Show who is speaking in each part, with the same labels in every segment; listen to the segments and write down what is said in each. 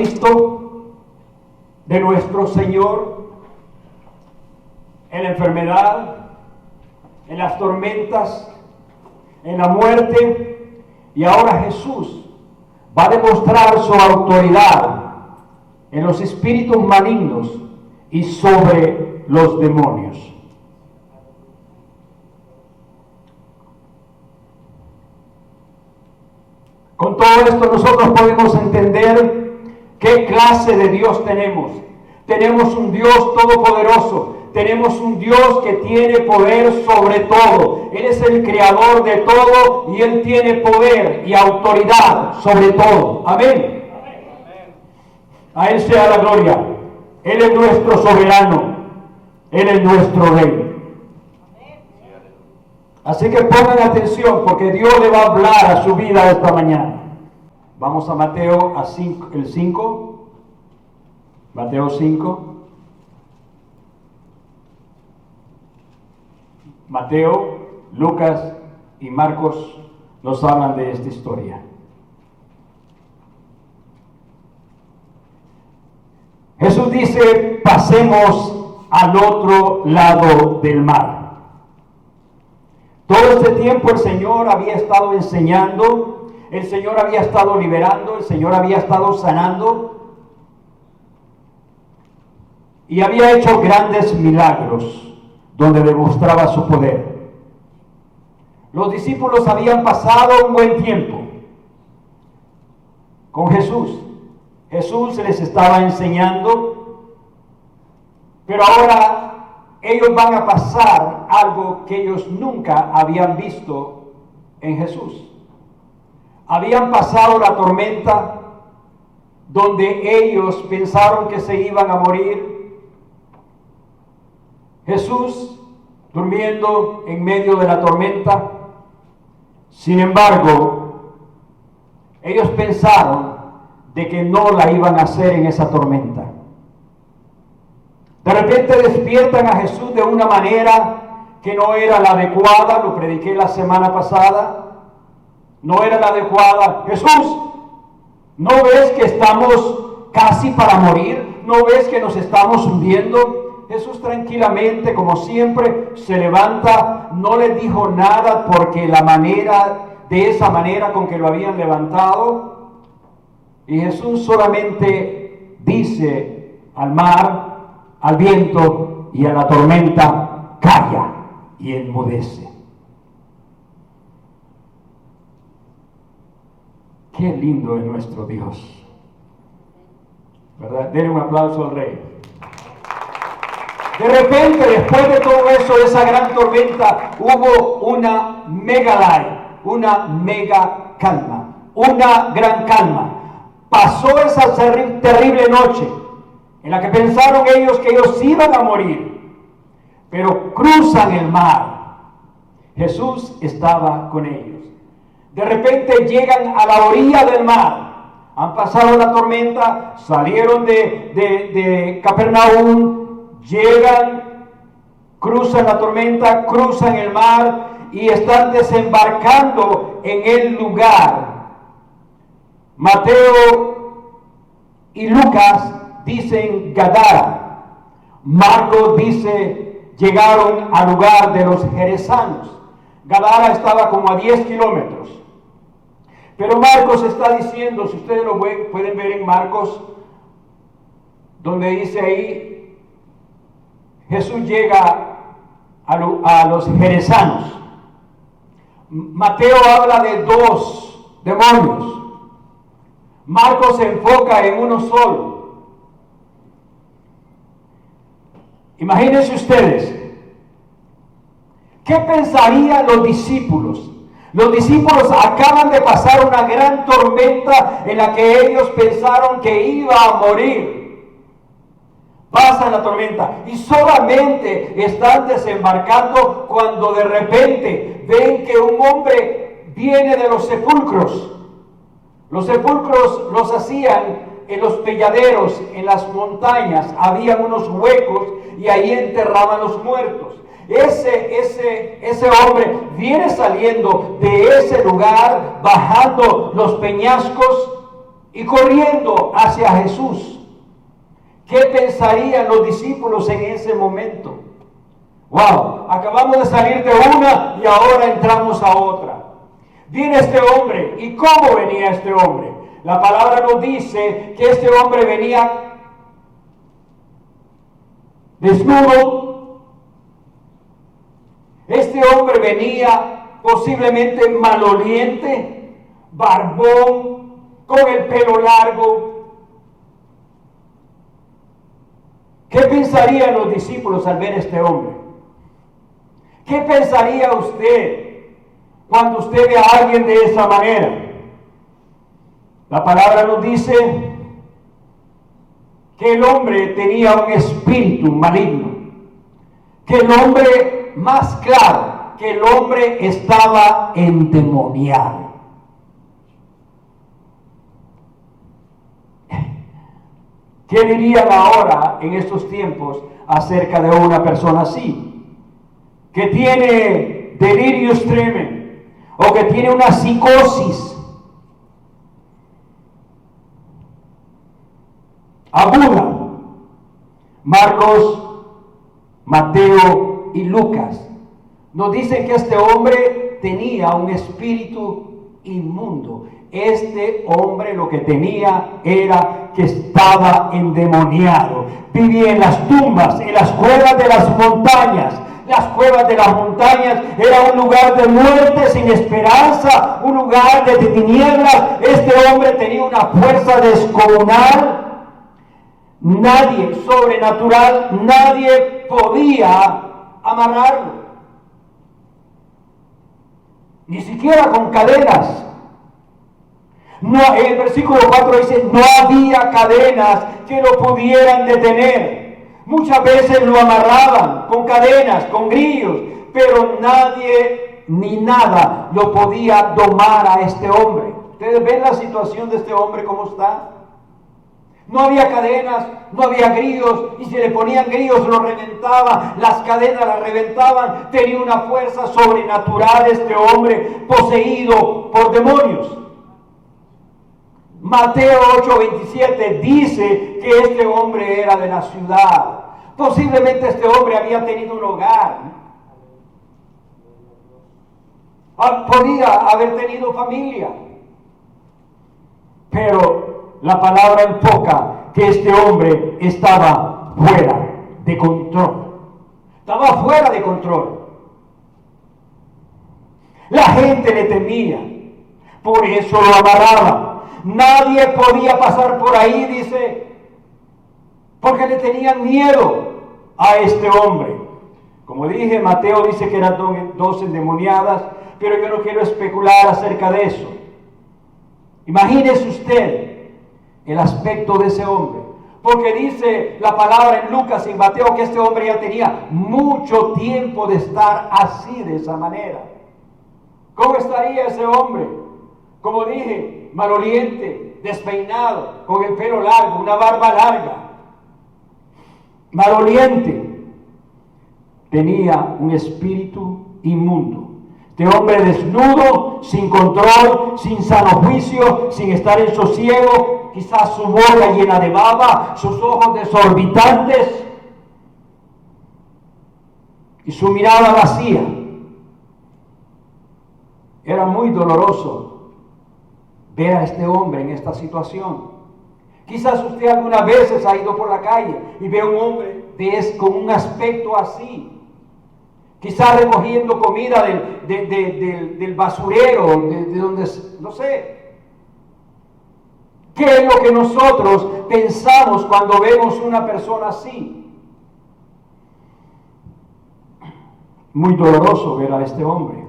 Speaker 1: Cristo, de nuestro Señor, en la enfermedad, en las tormentas, en la muerte, y ahora Jesús va a demostrar su autoridad en los espíritus malignos y sobre los demonios. Con todo esto nosotros podemos entender qué clase de Dios tenemos. Tenemos un Dios todopoderoso. Tenemos un Dios que tiene poder sobre todo. Él es el creador de todo y Él tiene poder y autoridad sobre todo. Amén. A Él sea la gloria. Él es nuestro soberano. Él es nuestro rey. Así que pongan atención porque Dios le va a hablar a su vida esta mañana. Vamos a Mateo el 5. Mateo 5. Mateo, Lucas y Marcos nos hablan de esta historia. Jesús dice, pasemos al otro lado del mar. Todo este tiempo el Señor había estado enseñando, el Señor había estado liberando, el Señor había estado sanando y había hecho grandes milagros donde demostraba su poder. Los discípulos habían pasado un buen tiempo con Jesús. Jesús les estaba enseñando, pero ahora ellos van a pasar algo que ellos nunca habían visto en Jesús. Habían pasado la tormenta donde ellos pensaron que se iban a morir. Jesús durmiendo en medio de la tormenta. Sin embargo, ellos pensaron de que no la iban a hacer en esa tormenta. De repente despiertan a Jesús de una manera que no era la adecuada. Lo prediqué la semana pasada. No era la adecuada. Jesús, ¿no ves que estamos casi para morir? ¿No ves que nos estamos hundiendo? Jesús tranquilamente, como siempre, se levanta. No les dijo nada porque de esa manera con que lo habían levantado. Y Jesús solamente dice al mar, al viento y a la tormenta, calla, y enmudece. Qué lindo es nuestro Dios, ¿verdad? Denle un aplauso al Rey. De repente, después de todo eso, esa gran tormenta, hubo una mega calma, una gran calma. Pasó esa terrible noche en la que pensaron ellos que ellos iban a morir, pero cruzan el mar. Jesús estaba con ellos. De repente llegan a la orilla del mar. Han pasado la tormenta, salieron de Capernaum, llegan, cruzan la tormenta, cruzan el mar y están desembarcando en el lugar. Mateo y Lucas dicen Gadara. Marcos dice llegaron al lugar de los gerezanos. Gadara estaba como a 10 kilómetros. Pero Marcos está diciendo, si ustedes lo pueden ver en Marcos, donde dice ahí, Jesús llega a los gerezanos. Mateo habla de 2 demonios. Marcos se enfoca en uno solo. Imagínense ustedes, ¿qué pensarían los discípulos? Los discípulos acaban de pasar una gran tormenta en la que ellos pensaron que iba a morir. Pasan la tormenta y solamente están desembarcando cuando de repente ven que un hombre viene de los sepulcros. Los sepulcros los hacían en los pelladeros, en las montañas, había unos huecos y ahí enterraban los muertos. Ese hombre viene saliendo de ese lugar, bajando los peñascos y corriendo hacia Jesús. ¿Qué pensarían los discípulos en ese momento? Wow, acabamos de salir de una y ahora entramos a otra. Viene este hombre. ¿Y cómo venía este hombre? La palabra nos dice que este hombre venía desnudo. Este hombre venía posiblemente maloliente, barbón, con el pelo largo. ¿Qué pensarían los discípulos al ver a este hombre? ¿Qué pensaría usted cuando usted ve a alguien de esa manera? La palabra nos dice que el hombre tenía un espíritu maligno, que el hombre, más claro, que el hombre estaba endemoniado. ¿Qué dirían ahora en estos tiempos acerca de una persona así? Que tiene delirios tremendos o que tiene una psicosis aguda. Marcos, Mateo y Lucas nos dicen que este hombre tenía un espíritu inmundo. Este hombre lo que tenía era que estaba endemoniado. Vivía en las tumbas, en las cuevas de las montañas. Las cuevas de las montañas era un lugar de muerte sin esperanza, un lugar de tinieblas. Este hombre tenía una fuerza descomunal. Nadie, sobrenatural, nadie podía amarrarlo. Ni siquiera con cadenas. No, en el versículo 4 dice, no había cadenas que lo pudieran detener. Muchas veces lo amarraban con cadenas, con grillos, pero nadie ni nada lo podía domar a este hombre. ¿Ustedes ven la situación de este hombre cómo está? No había cadenas, no había grillos, y si le ponían grillos lo reventaba, las cadenas las reventaban. Tenía una fuerza sobrenatural este hombre, poseído por demonios. Mateo 8:27 dice que este hombre era de la ciudad. Posiblemente este hombre había tenido un hogar. Podía haber tenido familia. Pero la palabra enfoca que este hombre estaba fuera de control. Estaba fuera de control. La gente le temía. Por eso lo amarraba. Nadie podía pasar por ahí, dice, porque le tenían miedo a este hombre. Como dije, Mateo dice que eran dos endemoniadas, pero yo no quiero especular acerca de eso. Imagínese usted el aspecto de ese hombre, porque dice la palabra en Lucas y en Mateo que este hombre ya tenía mucho tiempo de estar así, de esa manera. ¿Cómo estaría ese hombre? Como dije, maloliente, despeinado, con el pelo largo, una barba larga. Maloliente. Tenía un espíritu inmundo. Este hombre desnudo, sin control, sin sano juicio, sin estar en sosiego, quizás su boca llena de baba, sus ojos desorbitantes y su mirada vacía. Era muy doloroso ver a este hombre en esta situación. Quizás usted algunas veces ha ido por la calle y ve a un hombre con un aspecto así. Quizás recogiendo comida del basurero, de donde, no sé. ¿Qué es lo que nosotros pensamos cuando vemos una persona así? Muy doloroso ver a este hombre.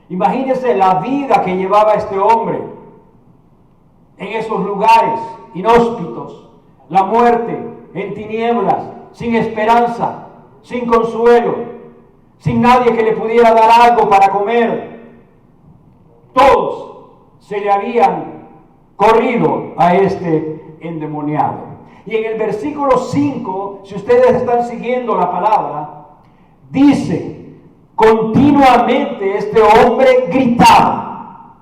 Speaker 1: Imagínense la vida que llevaba este hombre en esos lugares inhóspitos, la muerte en tinieblas, sin esperanza, sin consuelo, sin nadie que le pudiera dar algo para comer. Todos se le habían corrido a este endemoniado. Y en el versículo 5, si ustedes están siguiendo la palabra, dice: continuamente este hombre gritaba: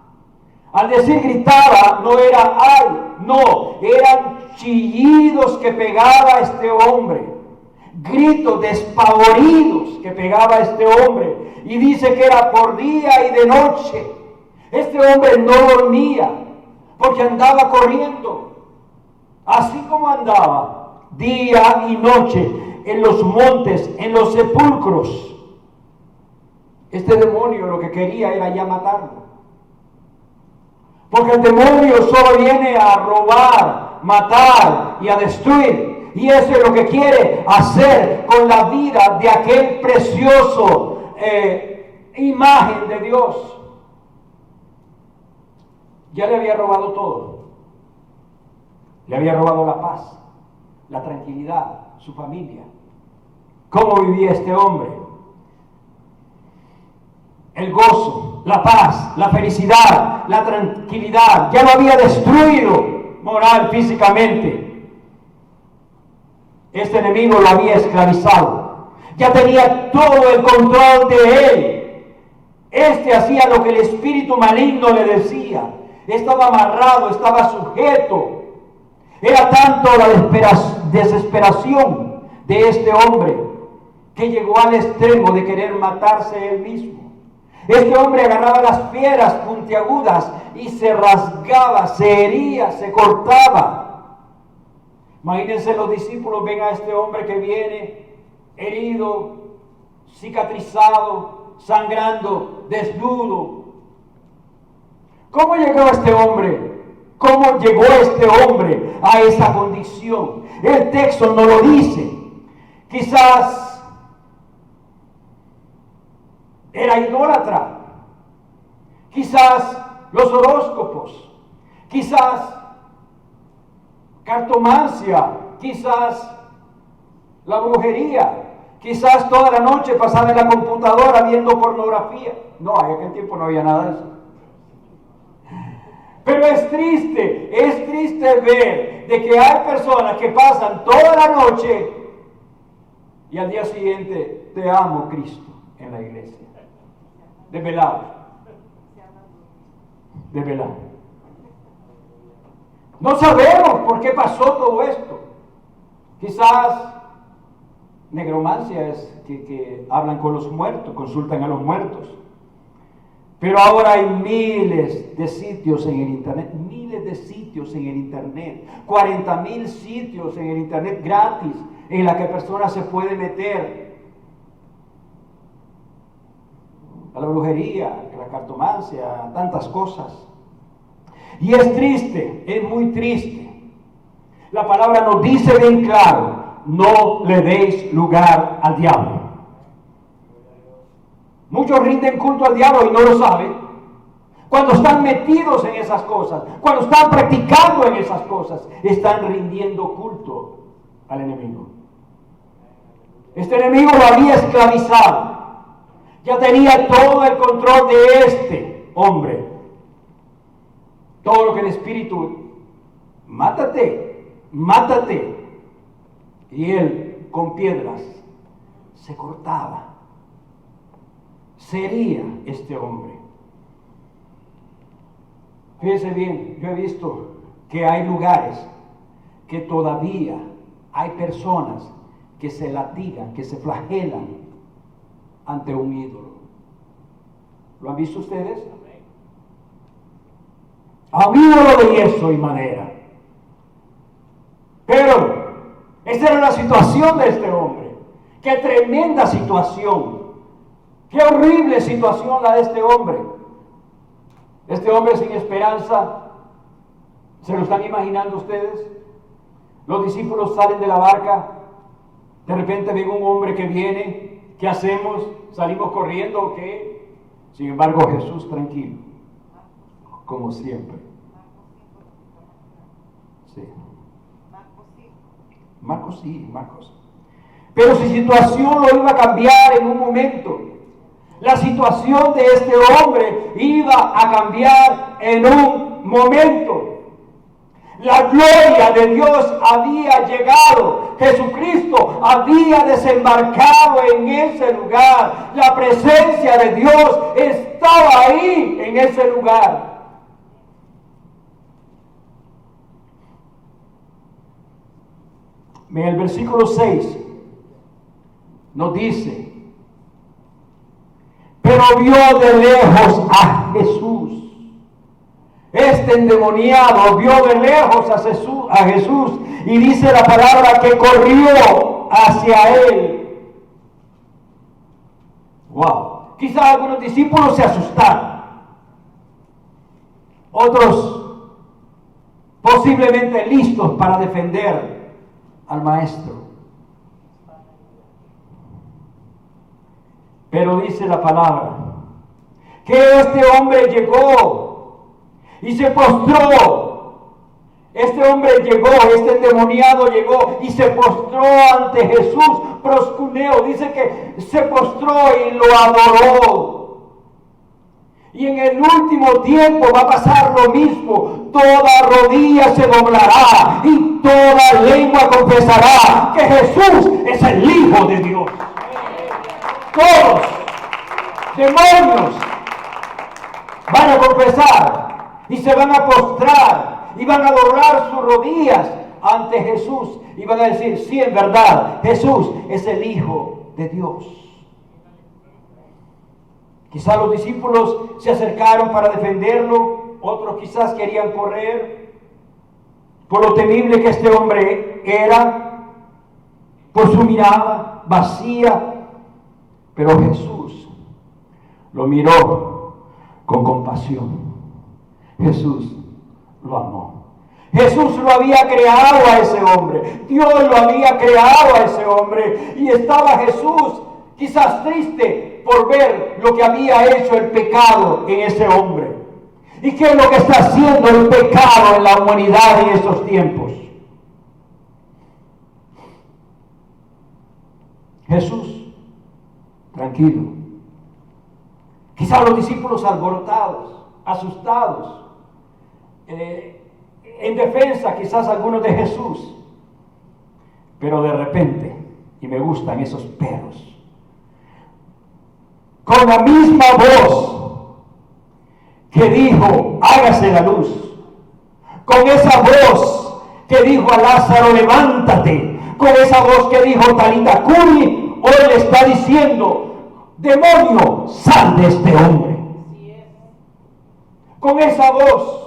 Speaker 1: Al decir gritaba, no era ay, no, eran chillidos que pegaba este hombre, gritos despavoridos que pegaba este hombre, y dice que era por día y de noche. Este hombre no dormía porque andaba corriendo, así como andaba día y noche en los montes, en los sepulcros. Este demonio lo que quería era ya matarlo. Porque el demonio solo viene a robar, matar y a destruir. Y eso es lo que quiere hacer con la vida de aquel precioso imagen de Dios. Ya le había robado todo. Le había robado la paz, la tranquilidad, su familia. ¿Cómo vivía este hombre? El gozo, la paz, la felicidad, la tranquilidad, ya lo había destruido moral, físicamente. Este enemigo lo había esclavizado, ya tenía todo el control de él. Este hacía lo que el espíritu maligno le decía, estaba amarrado, estaba sujeto. Era tanto la desesperación de este hombre que llegó al extremo de querer matarse él mismo. Este hombre agarraba las piedras puntiagudas y se rasgaba, se hería, se cortaba. Imagínense, los discípulos ven a este hombre que viene herido, cicatrizado, sangrando, desnudo. ¿Cómo llegó este hombre? ¿Cómo llegó este hombre a esa condición? El texto no lo dice. Quizás era idólatra, quizás los horóscopos, quizás cartomancia, quizás la brujería, quizás toda la noche pasaba en la computadora viendo pornografía. No, en aquel tiempo no había nada de eso. Pero es triste ver de que hay personas que pasan toda la noche y al día siguiente, te amo Cristo, en la iglesia. Desvelado. No sabemos por qué pasó todo esto. Quizás negromancia es que hablan con los muertos, consultan a los muertos. Pero ahora hay miles de sitios en el internet, 40,000 sitios en el internet gratis en la que personas se pueden meter a la brujería, a la cartomancia, a tantas cosas. Y es triste, es muy triste. La palabra nos dice bien claro, no le deis lugar al diablo. Muchos rinden culto al diablo y no lo saben. Cuando están metidos en esas cosas, cuando están practicando en esas cosas, están rindiendo culto al enemigo. Este enemigo lo había esclavizado. Ya tenía todo el control de este hombre. Todo lo que el espíritu, mátate. Y él con piedras se cortaba. Sería este hombre. Fíjense bien, yo he visto que hay lugares que todavía hay personas que se latigan, que se flagelan ante un ídolo. ¿Lo han visto ustedes? A un ídolo de yeso y madera. Pero esa era la situación de este hombre. Qué tremenda situación. Qué horrible situación la de este hombre. Este hombre sin esperanza. ¿Se lo están imaginando ustedes? Los discípulos salen de la barca. De repente ven un hombre que viene. ¿Qué hacemos? ¿Salimos corriendo o qué? Sin embargo, Jesús tranquilo. Como siempre. Sí. Marcos. Pero su situación lo iba a cambiar en un momento. La situación de este hombre iba a cambiar en un momento. La gloria de Dios había llegado. Jesucristo había desembarcado en ese lugar. La presencia de Dios estaba ahí en ese lugar. En el versículo 6 nos dice: pero vio de lejos a Jesús. Este endemoniado vio de lejos a Jesús, y dice la palabra que corrió hacia él. Wow. Quizás algunos discípulos se asustaron. Otros posiblemente listos para defender al maestro. Pero dice la palabra que este hombre llegó y se postró. Este hombre llegó, este endemoniado llegó y se postró ante Jesús. Proscuneo, dice que se postró y lo adoró. Y en el último tiempo va a pasar lo mismo. Toda rodilla se doblará y toda lengua confesará que Jesús es el Hijo de Dios. Todos, demonios, van a confesar y se van a postrar y van a doblar sus rodillas ante Jesús y van a decir: sí, en verdad, Jesús es el Hijo de Dios. Quizás los discípulos se acercaron para defenderlo, otros quizás querían correr por lo temible que este hombre era, por su mirada vacía. Pero Jesús lo miró con compasión. Jesús lo amó. Jesús lo había creado a ese hombre. Dios lo había creado a ese hombre. Y estaba Jesús quizás triste por ver lo que había hecho el pecado en ese hombre. ¿Y qué es lo que está haciendo el pecado en la humanidad en estos tiempos? Jesús tranquilo. Quizás los discípulos alborotados, asustados, en defensa quizás algunos de Jesús. Pero de repente, y me gustan esos perros, con la misma voz que dijo: hágase la luz, con esa voz que dijo a Lázaro: levántate, con esa voz que dijo Talita Cumi, hoy le está diciendo: demonio, sal de este hombre. Con esa voz.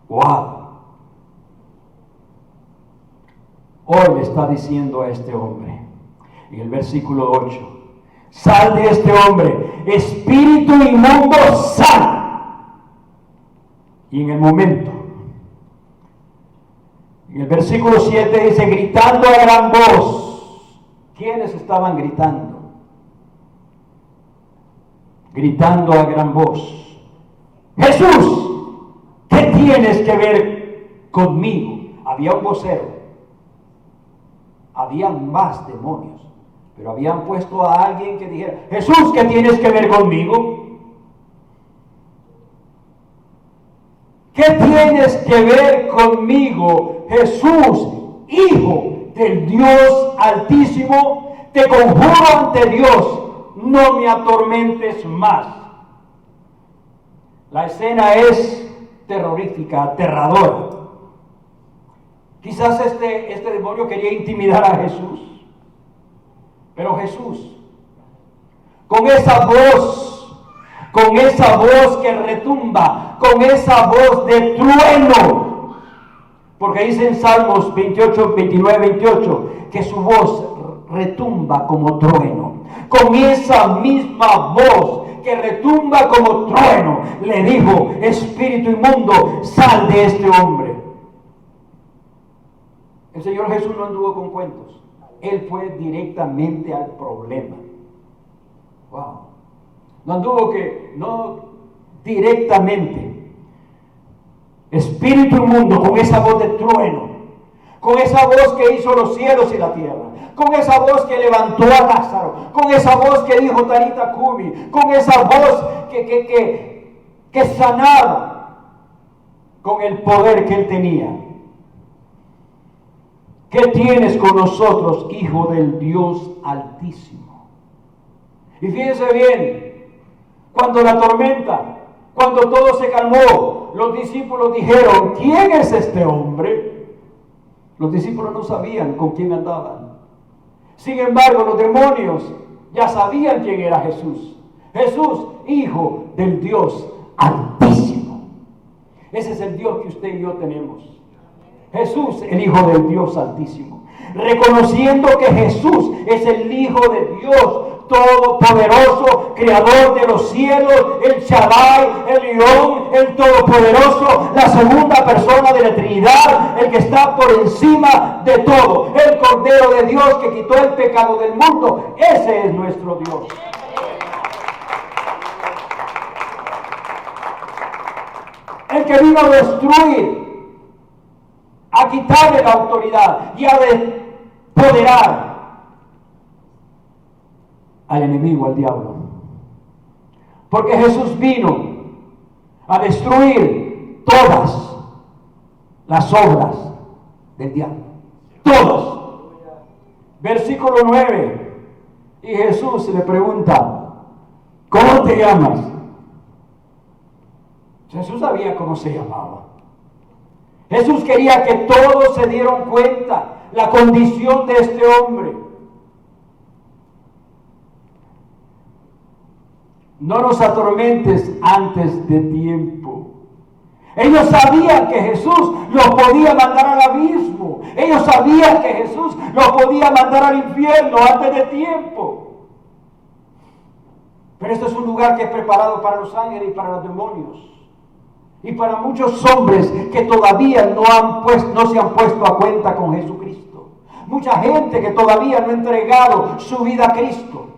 Speaker 1: Wow. Hoy le está diciendo a este hombre, en el versículo 8: sal de este hombre, espíritu inmundo, sal. Y en el momento, en el versículo 7 dice: gritando a gran voz. ¿Quiénes estaban gritando? Gritando a gran voz: Jesús, ¿qué tienes que ver conmigo? Había un vocero. Habían más demonios, pero habían puesto a alguien que dijera: Jesús, ¿qué tienes que ver conmigo? ¿Qué tienes que ver conmigo, Jesús, Hijo del Dios Altísimo? Te conjuro ante Dios, no me atormentes más. La escena es terrorífica, aterradora. Quizás este demonio quería intimidar a Jesús, pero Jesús, con esa voz que retumba, con esa voz de trueno, porque dice en Salmos 28, 29, 28, que su voz retumba como trueno. Con esa misma voz que retumba como trueno, le dijo: espíritu inmundo, sal de este hombre. El Señor Jesús no anduvo con cuentos. Él fue directamente al problema. Wow. No anduvo directamente. Espíritu inmundo, con esa voz de trueno, con esa voz que hizo los cielos y la tierra, con esa voz que levantó a Lázaro, con esa voz que dijo Talita Cumi, con esa voz que sanaba, con el poder que él tenía. ¿Qué tienes con nosotros, Hijo del Dios Altísimo? Y fíjense bien, cuando la tormenta, cuando todo se calmó, los discípulos dijeron, ¿quién es este hombre? Los discípulos no sabían con quién andaban. Sin embargo, los demonios ya sabían quién era Jesús. Jesús, Hijo del Dios Altísimo. Ese es el Dios que usted y yo tenemos. Jesús, el Hijo del Dios Altísimo. Reconociendo que Jesús es el Hijo de Dios Todopoderoso, Creador de los cielos, el Shaddai, el León, el Todopoderoso, la segunda persona de la Trinidad, el que está por encima de todo, el Cordero de Dios que quitó el pecado del mundo. Ese es nuestro Dios. El que vino a destruir, a quitarle la autoridad y a depoderar al enemigo, al diablo. Porque Jesús vino a destruir todas las obras del diablo. Todas. Versículo 9. Y Jesús le pregunta, ¿cómo te llamas? Jesús sabía cómo se llamaba. Jesús quería que todos se dieran cuenta la condición de este hombre. No nos atormentes antes de tiempo. Ellos sabían que Jesús los podía mandar al abismo. Ellos sabían que Jesús los podía mandar al infierno antes de tiempo. Pero este es un lugar que es preparado para los ángeles y para los demonios. Y para muchos hombres que todavía no se han puesto a cuenta con Jesucristo. Mucha gente que todavía no ha entregado su vida a Cristo.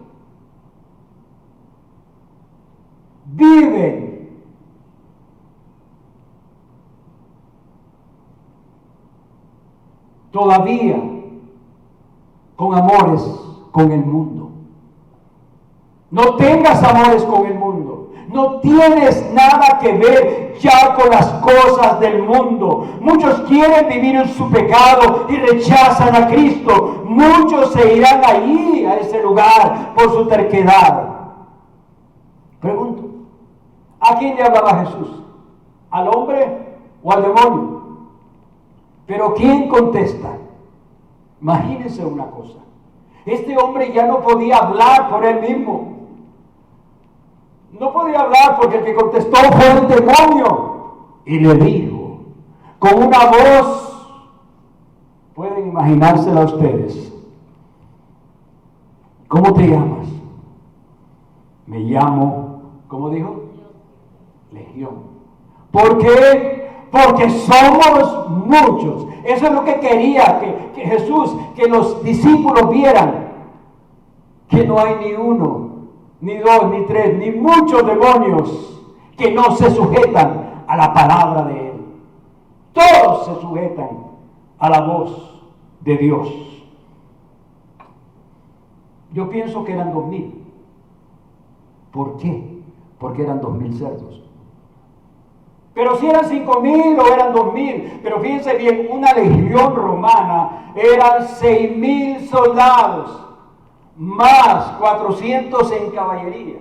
Speaker 1: Viven todavía con amores con el mundo. No tengas amores con el mundo. No tienes nada que ver ya con las cosas del mundo. Muchos quieren vivir en su pecado y rechazan a Cristo. Muchos se irán allí, a ese lugar, por su terquedad. Pregunto, ¿a quién le hablaba Jesús? ¿Al hombre o al demonio? Pero ¿quién contesta? Imagínense una cosa. Este hombre ya no podía hablar por él mismo. No podía hablar porque el que contestó fue el demonio. Y le dijo, con una voz, pueden imaginársela ustedes. ¿Cómo te llamas? Me llamo, ¿cómo dijo? Legión. ¿Por qué? Porque somos muchos. Eso es lo que quería que Jesús, que los discípulos vieran. Que no hay ni uno, ni dos, ni tres, ni muchos demonios que no se sujetan a la palabra de Él. Todos se sujetan a la voz de Dios. Yo pienso que eran 2000. ¿Por qué? Porque eran 2000 cerdos. Pero si eran 5000 o eran 2000, pero fíjense bien, una legión romana eran 6000 soldados, más 400 en caballería.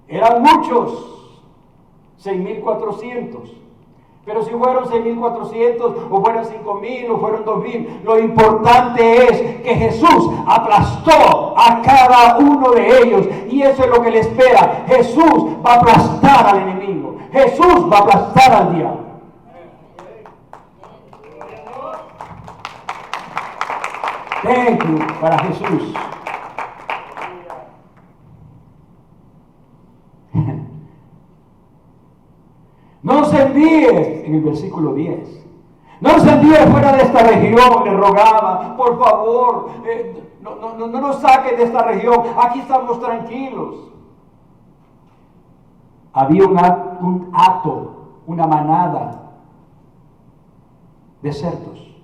Speaker 1: Eran muchos, 6400. Pero si fueron 6400 o fueron 5000 o fueron 2000, lo importante es que Jesús aplastó a cada uno de ellos, y eso es lo que le espera. Jesús va a aplastar al enemigo. Jesús va a aplastar al diablo. Thank you para Jesús. No os envíes, en el versículo 10, no os envíes fuera de esta región, le rogaba, por favor, no nos saquen de esta región, aquí estamos tranquilos. Había un hato, una manada de cerdos.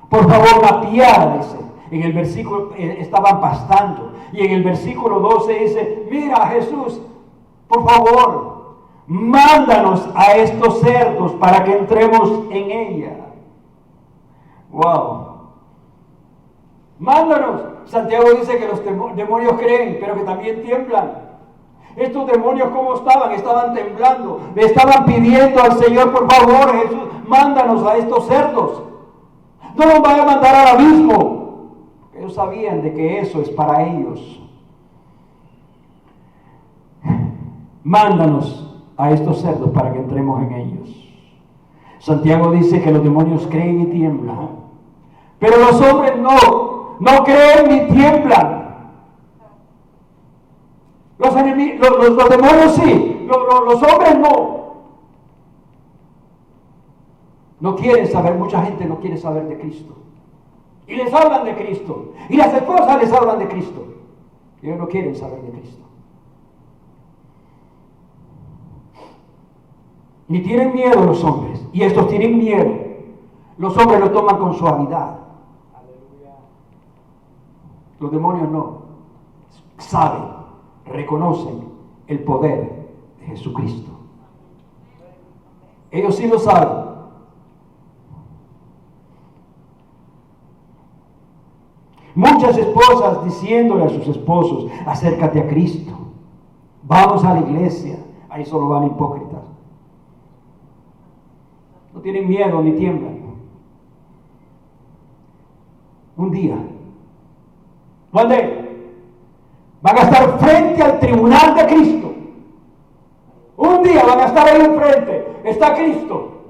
Speaker 1: Por favor, la piara, dice. En el versículo estaban pastando, y en el versículo 12 dice, mira Jesús, por favor, mándanos a estos cerdos para que entremos en ella. Wow. Mándanos. Santiago dice que los demonios creen, pero que también tiemblan. Estos demonios, ¿cómo estaban? Estaban temblando, le estaban pidiendo al Señor, por favor, Jesús, mándanos a estos cerdos. No los vaya a mandar al abismo. Ellos sabían de que eso es para ellos. Mándanos a estos cerdos para que entremos en ellos. Santiago dice que los demonios creen y tiemblan, pero los hombres no creen ni tiemblan. Los demonios sí, los hombres no. No quieren saber, mucha gente no quiere saber de Cristo. Y les hablan de Cristo. Y las esposas les hablan de Cristo. Y ellos no quieren saber de Cristo. Ni tienen miedo los hombres. Y estos tienen miedo. Los hombres lo toman con suavidad. Los demonios no. Saben, reconocen el poder de Jesucristo. Ellos sí lo saben. Muchas esposas diciéndole a sus esposos, acércate a Cristo, vamos a la iglesia. Ahí solo van hipócritas. No tienen miedo ni tiemblan. Un día, ¿dónde? Van a estar frente al tribunal de Cristo. Un día van a estar ahí enfrente. Está Cristo.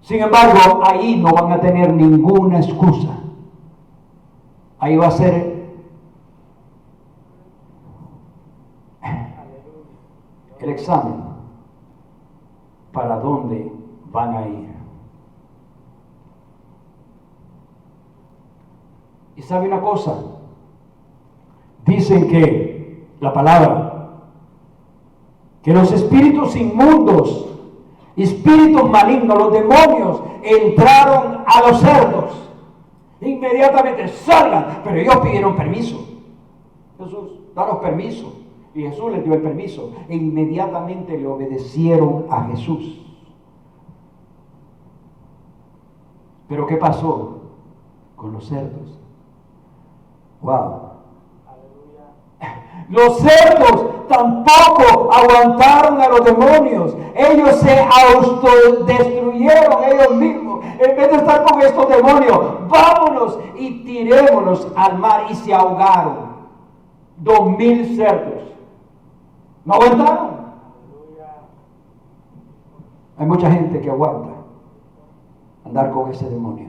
Speaker 1: Sin embargo, ahí no van a tener ninguna excusa. Ahí va a ser el examen para dónde van a ir. Y sabe una cosa, dicen que la palabra, que los espíritus inmundos, espíritus malignos, los demonios entraron a los cerdos. Inmediatamente salgan, pero ellos pidieron permiso. Jesús, danos permiso. Y Jesús les dio el permiso. E inmediatamente le obedecieron a Jesús. Pero ¿qué pasó con los cerdos? Wow. Los cerdos tampoco aguantaron a los demonios. Ellos se autodestruyeron ellos mismos. En vez de estar con estos demonios, vámonos y tirémonos al mar. Y se ahogaron. 2,000 cerdos. ¿No aguantaron? Hay mucha gente que aguanta andar con ese demonio.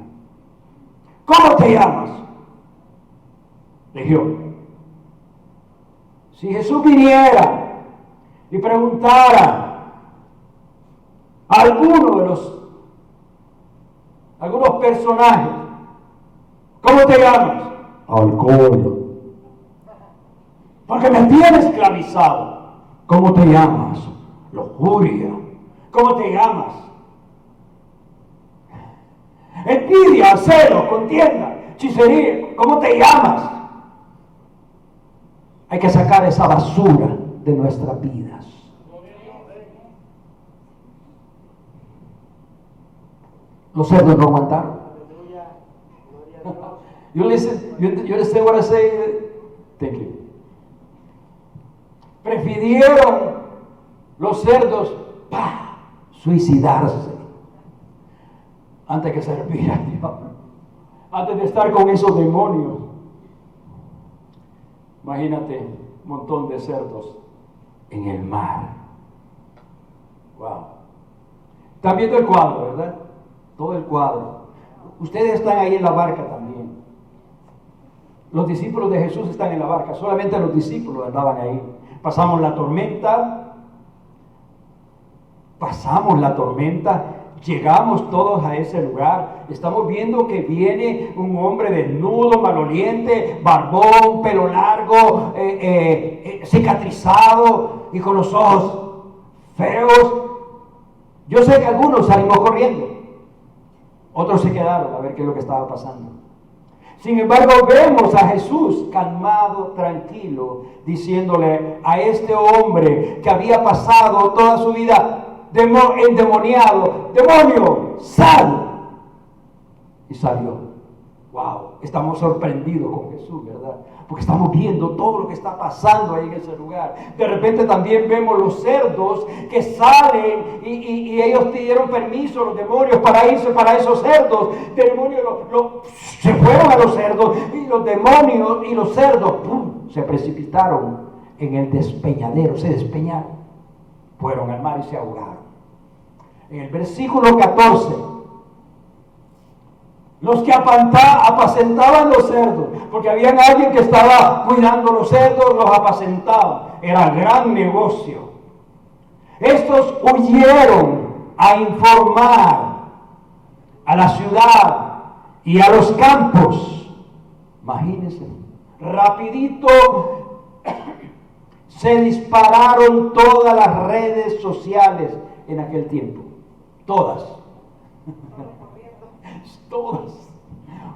Speaker 1: ¿Cómo te llamas? Legión. Si Jesús viniera y preguntara a algunos personajes, ¿cómo te llamas? Alcohol. Porque me tienes esclavizado. ¿Cómo te llamas? Lujuria. ¿Cómo te llamas? Envidia, celos, contienda, hechicería. ¿Cómo te llamas? Hay que sacar esa basura de nuestras vidas. Los cerdos no aguantaron. You understand what I say? Thank you. Prefirieron los cerdos suicidarse antes que servir a Dios, antes de estar con esos demonios. Imagínate un montón de cerdos en el mar. Wow. Están viendo el cuadro, ¿verdad? Todo el cuadro. Ustedes están ahí en la barca también. Los discípulos de Jesús están en la barca. Solamente los discípulos andaban ahí. Pasamos la tormenta. Llegamos todos a ese lugar. Estamos viendo que viene un hombre desnudo, maloliente, barbón, pelo largo, cicatrizado y con los ojos feos. Yo sé que algunos salimos corriendo, otros se quedaron a ver qué es lo que estaba pasando. Sin embargo, vemos a Jesús calmado, tranquilo, diciéndole a este hombre que había pasado toda su vida endemoniado: demonio, sal. Y salió. Wow, estamos sorprendidos con Jesús, ¿verdad? Porque estamos viendo todo lo que está pasando ahí en ese lugar. De repente también vemos los cerdos que salen y ellos pidieron permiso, los demonios, para irse para esos cerdos. Los demonios se fueron a los cerdos y los demonios y los cerdos ¡pum!, se precipitaron en el despeñadero, se despeñaron. Fueron al mar y se ahogaron. En el versículo 14... los que apacentaban los cerdos, porque había alguien que estaba cuidando los cerdos, los apacentaba. Era gran negocio. Estos huyeron a informar a la ciudad y a los campos. Imagínense, rapidito se dispararon todas las redes sociales en aquel tiempo. Todas. Todas.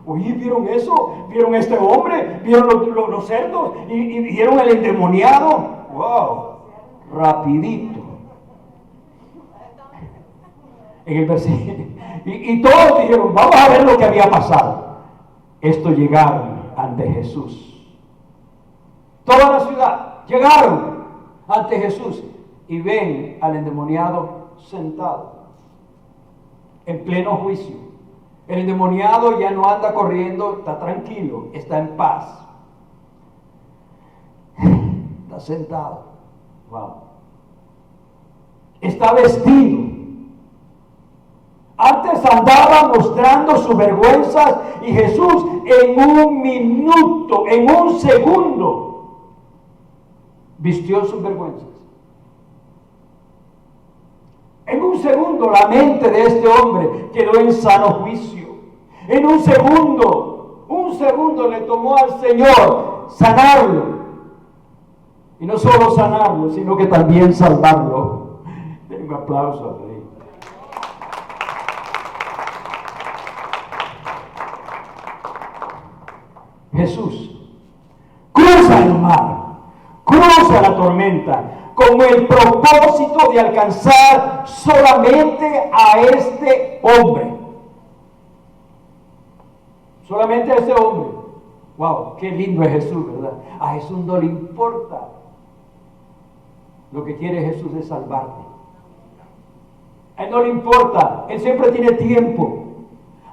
Speaker 1: Oye, ¿vieron eso? ¿Vieron a este hombre? ¿Vieron los cerdos? ¿Y vieron el endemoniado? ¡Wow! Rapidito. En el versículo. Y todos dijeron, vamos a ver lo que había pasado. Estos llegaron ante Jesús. Toda la ciudad llegaron ante Jesús y ven al endemoniado sentado en pleno juicio. El endemoniado ya no anda corriendo, está tranquilo, está en paz. Está sentado. Wow. Está vestido. Antes andaba mostrando sus vergüenzas y Jesús en un minuto, en un segundo, vistió sus vergüenzas. En un segundo la mente de este hombre quedó en sano juicio. En un segundo le tomó al Señor sanarlo. Y no solo sanarlo, sino que también salvarlo. Den un aplauso al Rey. Jesús cruza el mar, cruza la tormenta, con el propósito de alcanzar solamente a este hombre. Solamente a ese hombre. Wow, qué lindo es Jesús, ¿verdad? A Jesús no le importa. Lo que quiere Jesús es salvarte. A Él no le importa. Él siempre tiene tiempo.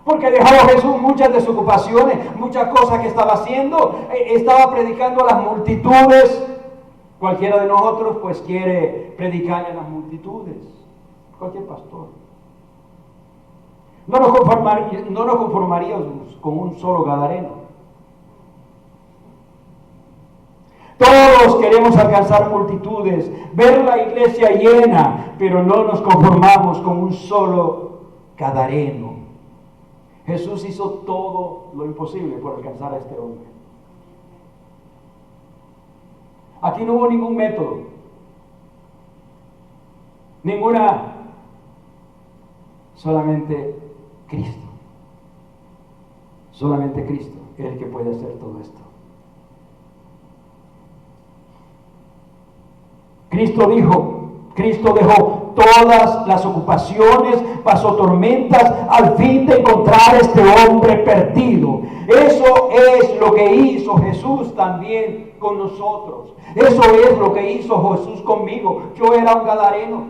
Speaker 1: Porque dejaba Jesús muchas de sus ocupaciones, muchas cosas que estaba haciendo. Estaba predicando a las multitudes. Cualquiera de nosotros pues quiere predicarle a las multitudes. Cualquier pastor. No nos conformaríamos con un solo gadareno. Todos queremos alcanzar multitudes, ver la iglesia llena, pero no nos conformamos con un solo gadareno. Jesús hizo todo lo imposible por alcanzar a este hombre. Aquí no hubo ningún método, solamente Cristo. Solamente Cristo es el que puede hacer todo esto. Cristo dejó todas las ocupaciones, pasó tormentas al fin de encontrar a este hombre perdido. Eso es lo que hizo Jesús también con nosotros. Eso es lo que hizo Jesús conmigo. Yo era un gadareno.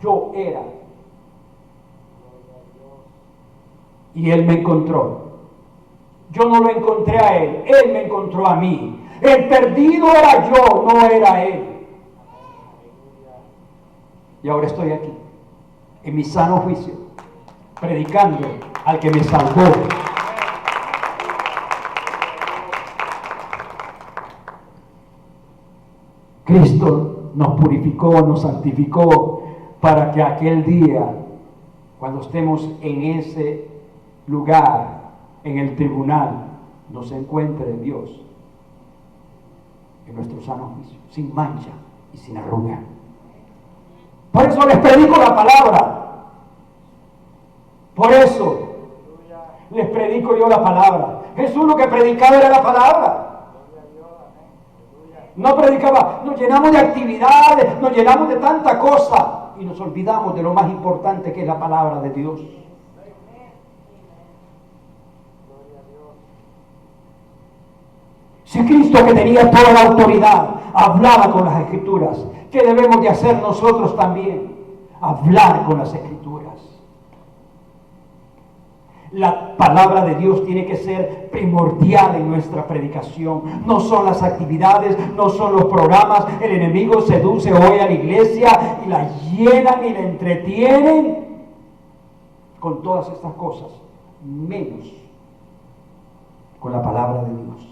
Speaker 1: Yo era. Y Él me encontró. Yo no lo encontré a Él, Él me encontró a mí. El perdido era yo, no era Él. Y ahora estoy aquí, en mi sano juicio, predicando al que me salvó. Cristo nos purificó, nos santificó, para que aquel día, cuando estemos en ese lugar, en el tribunal, nos encuentre Dios en nuestro sano juicio, sin mancha y sin arruga. Por eso les predico la palabra. Por eso les predico yo la palabra. Jesús lo que predicaba era la palabra. No predicaba, nos llenamos de actividades, nos llenamos de tanta cosa y nos olvidamos de lo más importante que es la palabra de Dios. Si Cristo, que tenía toda la autoridad, hablaba con las Escrituras, ¿qué debemos de hacer nosotros también? Hablar con las Escrituras. La palabra de Dios tiene que ser primordial en nuestra predicación. No son las actividades, no son los programas. El enemigo seduce hoy a la iglesia y la llenan y la entretienen con todas estas cosas, menos con la palabra de Dios.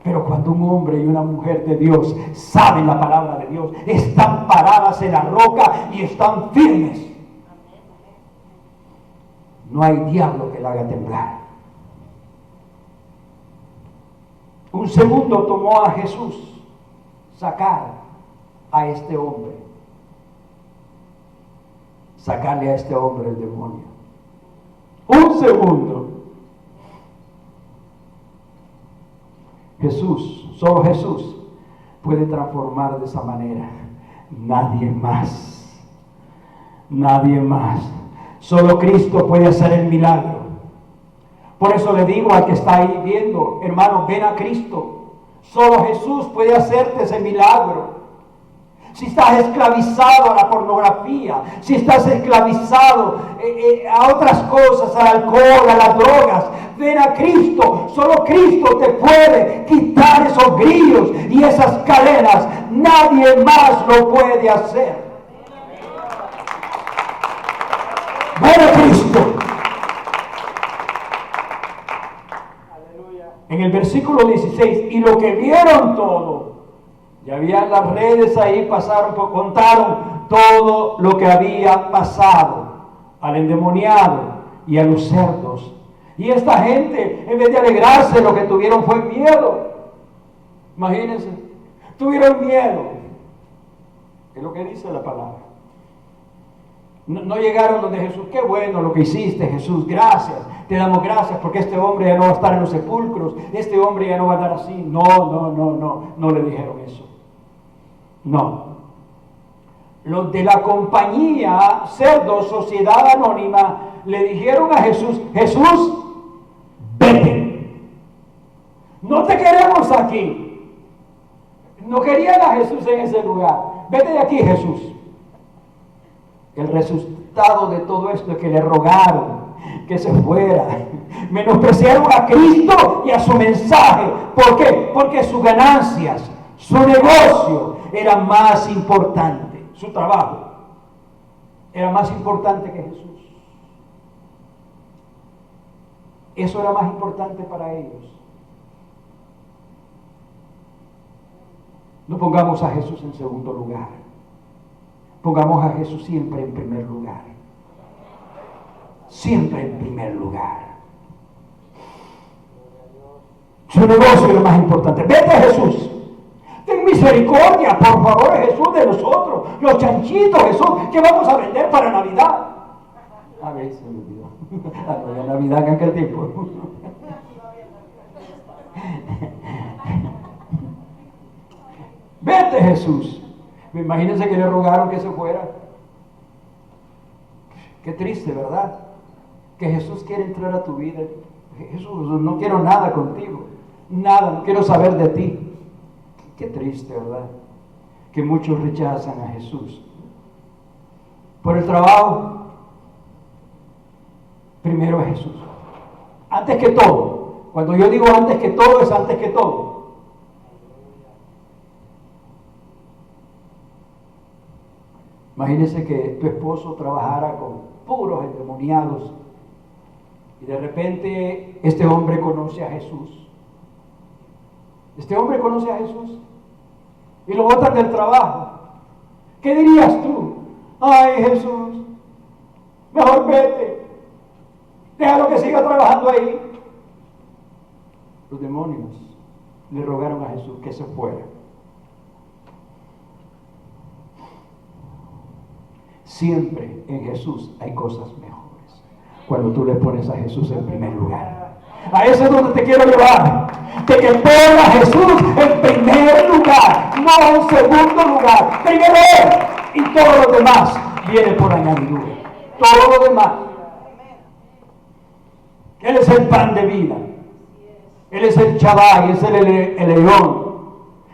Speaker 1: Pero cuando un hombre y una mujer de Dios saben la palabra de Dios, están paradas en la roca y están firmes, no hay diablo que la haga temblar. Un segundo tomó a Jesús sacar a este hombre, sacarle a este hombre el demonio. Un segundo. Jesús, solo Jesús puede transformar de esa manera. Nadie más. Nadie más. Solo Cristo puede hacer el milagro. Por eso le digo al que está ahí viendo, hermano, ven a Cristo. Solo Jesús puede hacerte ese milagro. Si estás esclavizado a la pornografía, si estás esclavizado a otras cosas, al alcohol, a las drogas, ven a Cristo. Solo Cristo te puede quitar esos grillos y esas cadenas. Nadie más lo puede hacer. Ven a Cristo. En el versículo 16, y lo que vieron todo, ya habían las redes ahí, contaron todo lo que había pasado al endemoniado y a los cerdos. Y esta gente, en vez de alegrarse, lo que tuvieron fue miedo. Imagínense, tuvieron miedo. Es lo que dice la palabra. No llegaron donde Jesús, qué bueno lo que hiciste, Jesús, gracias, te damos gracias porque este hombre ya no va a estar en los sepulcros, este hombre ya no va a estar así. No le dijeron eso. No. Los de la compañía Cerdo, Sociedad Anónima, le dijeron a Jesús, Jesús, vete. No te queremos aquí. No querían a Jesús en ese lugar. Vete de aquí, Jesús. El resultado de todo esto es que le rogaron que se fuera. Menospreciaron a Cristo y a su mensaje. ¿Por qué? Porque sus ganancias, su negocio era más importante. Su trabajo era más importante que Jesús. Eso era más importante para ellos. No pongamos a Jesús en segundo lugar. Pongamos a Jesús siempre en primer lugar. Siempre en primer lugar. Su negocio es lo más importante. Vete, Jesús. Ten misericordia, por favor, Jesús, de nosotros. Los chanchitos, Jesús, que vamos a vender para Navidad. A ver, se me olvidó. No había Navidad en aquel tiempo. Vete, Jesús. Imagínense que le rogaron que se fuera. Qué triste, ¿verdad? Que Jesús quiere entrar a tu vida. Jesús, no quiero nada contigo. Nada, no quiero saber de ti. Qué triste, ¿verdad? Que muchos rechazan a Jesús. Por el trabajo, primero es Jesús. Antes que todo. Cuando yo digo antes que todo, es antes que todo. Imagínese que tu esposo trabajara con puros endemoniados y de repente este hombre conoce a Jesús. Este hombre conoce a Jesús y lo botan del trabajo. ¿Qué dirías tú? Ay, Jesús, mejor vete. Déjalo que siga trabajando ahí. Los demonios le rogaron a Jesús que se fuera. Siempre en Jesús hay cosas mejores. Cuando tú le pones a Jesús en primer lugar. A eso es donde te quiero llevar. De que ponga a Jesús en primer lugar, no en segundo lugar. Primero Él y todo lo demás viene por añadidura. Todo lo demás. Él es el pan de vida. Él es el Shaddai, es el león.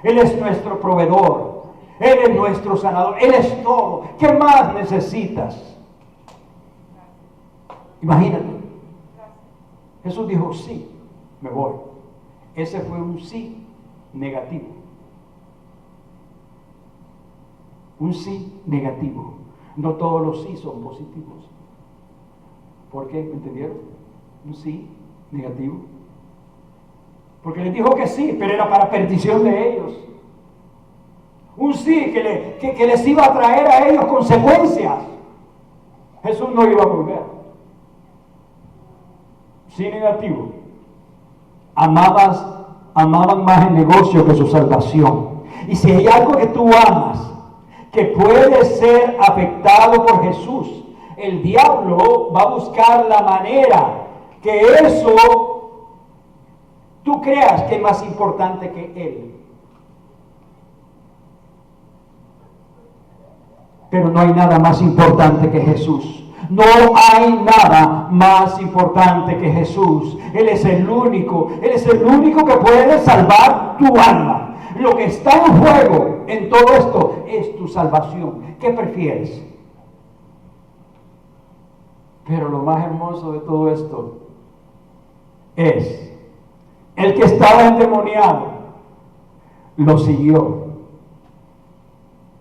Speaker 1: Él es nuestro proveedor. Él es nuestro sanador. Él es todo. ¿Qué más necesitas? Imagínate. Jesús dijo, sí, me voy. Ese fue un sí negativo. Un sí negativo. No todos los sí son positivos. ¿Por qué? ¿Me entendieron? Un sí negativo. Porque les dijo que sí, pero era para perdición de ellos. Un sí que les iba a traer a ellos consecuencias. Jesús no iba a volver. Sí negativo. Amaban más el negocio que su salvación. Y si hay algo que tú amas, que puede ser afectado por Jesús, el diablo va a buscar la manera que eso tú creas que es más importante que Él. Pero no hay nada más importante que Jesús. No hay nada más importante que Jesús. Él es el único que puede salvar tu alma. Lo que está en juego en todo esto es tu salvación. ¿Qué prefieres? Pero lo más hermoso de todo esto es el que estaba endemoniado lo siguió.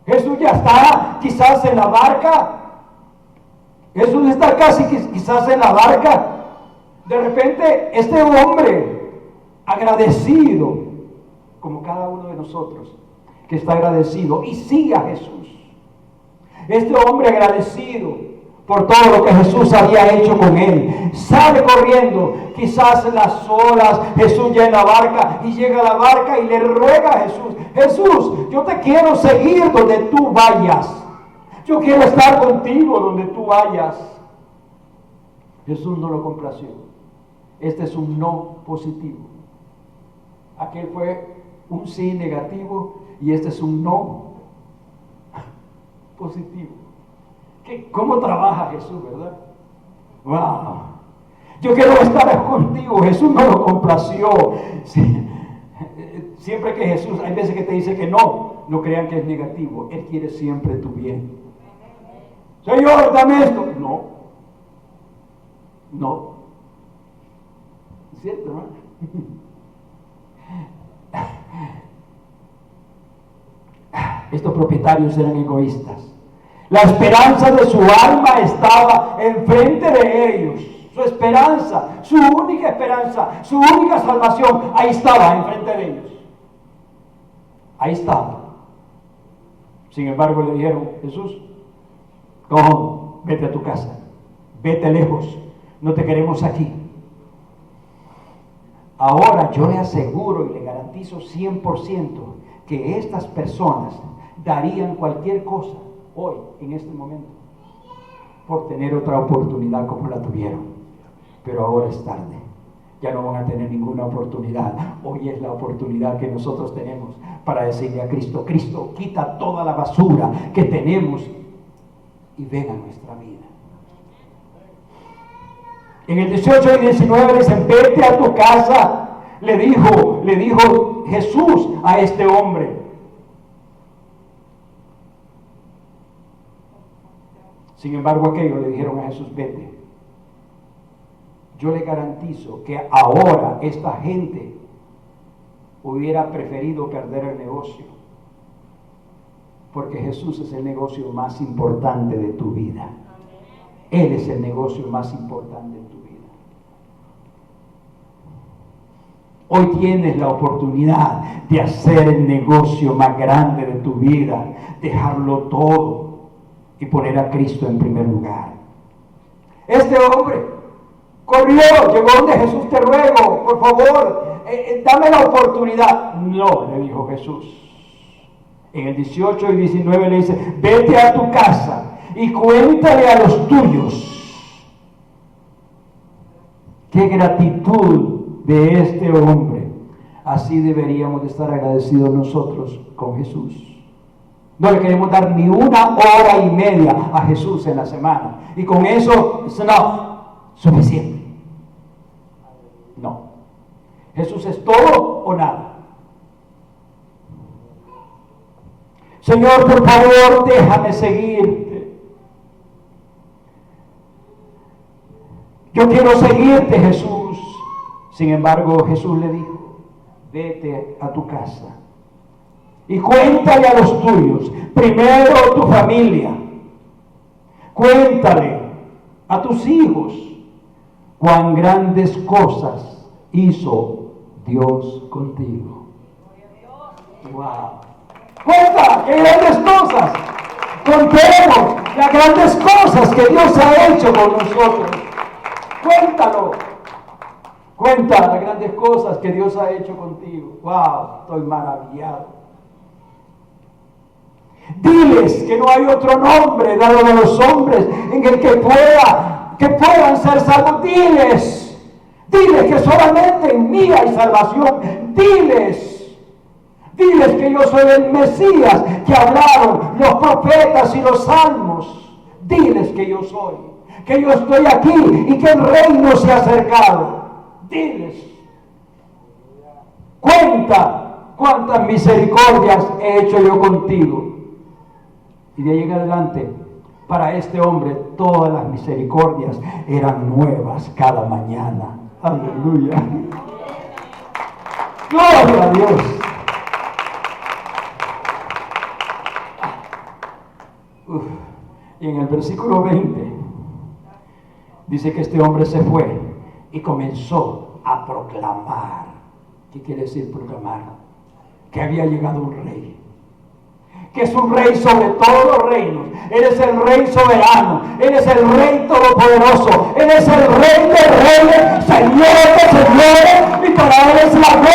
Speaker 1: Jesús ya está quizás en la barca. Jesús está casi quizás en la barca. De repente este hombre agradecido, como cada uno de nosotros que está agradecido y sigue a Jesús. Este hombre agradecido por todo lo que Jesús había hecho con él, sale corriendo, quizás en las olas, Jesús ya en la barca, y llega a la barca y le ruega a Jesús: Jesús, yo te quiero seguir donde tú vayas, yo quiero estar contigo donde tú vayas. Jesús no lo complació. Este es un no positivo. Aquel fue un sí negativo y este es un no positivo. ¿Cómo trabaja Jesús, verdad? ¡Wow! Yo quiero estar contigo. Jesús no lo complació. Sí. Siempre que Jesús, hay veces que te dice que no crean que es negativo. Él quiere siempre tu bien. Señor, dame esto. No. ¿Es cierto, no? Estos propietarios eran egoístas. La esperanza de su alma estaba enfrente de ellos. Su esperanza, su única esperanza, su única salvación, ahí estaba enfrente de ellos. Ahí estaba. Sin embargo le dijeron: Jesús, cojón, vete a tu casa, vete lejos, no te queremos aquí. Ahora yo le aseguro y le garantizo 100% que estas personas darían cualquier cosa hoy, en este momento, por tener otra oportunidad como la tuvieron. Pero ahora es tarde. Ya no van a tener ninguna oportunidad. Hoy es la oportunidad que nosotros tenemos para decirle a Cristo: Cristo, quita toda la basura que tenemos y ven a nuestra vida. En el 18 y 19 dicen: vete a tu casa. Le dijo Jesús a este hombre. Sin embargo, aquellos le dijeron a Jesús: vete. Yo le garantizo que ahora esta gente hubiera preferido perder el negocio, porque Jesús es el negocio más importante de tu vida. Él es el negocio más importante de tu vida. Hoy tienes la oportunidad de hacer el negocio más grande de tu vida, dejarlo todo y poner a Cristo en primer lugar. Este hombre corrió, llegó donde Jesús: te ruego, por favor, dame la oportunidad. No, le dijo Jesús. En el 18 y 19 le dice: vete a tu casa y cuéntale a los tuyos. Qué gratitud de este hombre. Así deberíamos de estar agradecidos nosotros con Jesús. No le queremos dar ni una hora y media a Jesús en la semana, y con eso es suficiente. No. Jesús es todo o nada. Señor, por favor, déjame seguirte. Yo quiero seguirte, Jesús. Sin embargo, Jesús le dijo, vete a tu casa y cuéntale a los tuyos, primero tu familia, cuéntale a tus hijos cuán grandes cosas hizo Dios contigo. Wow. Cuenta, qué grandes cosas. Contemos las grandes cosas que Dios ha hecho con nosotros. Cuéntalo. Cuenta las grandes cosas que Dios ha hecho contigo. Wow, estoy maravillado. Diles que no hay otro nombre dado a los hombres en el que puedan ser salvos. Diles que solamente en mí hay salvación. Diles que yo soy el Mesías que hablaron los profetas y los salmos. Diles que yo soy, que yo estoy aquí y que el reino se ha acercado. Diles. Cuenta cuántas misericordias he hecho yo contigo. Y de ahí en adelante, para este hombre, todas las misericordias eran nuevas cada mañana. Aleluya. Gloria a Dios. Y en el versículo 20 dice que este hombre se fue y comenzó a proclamar. ¿Qué quiere decir proclamar? Que había llegado un rey, que es un rey sobre todos los reinos. Él es el rey soberano, Él es el rey todopoderoso, Él es el rey de reyes, Señor de señores, y para Él es la gloria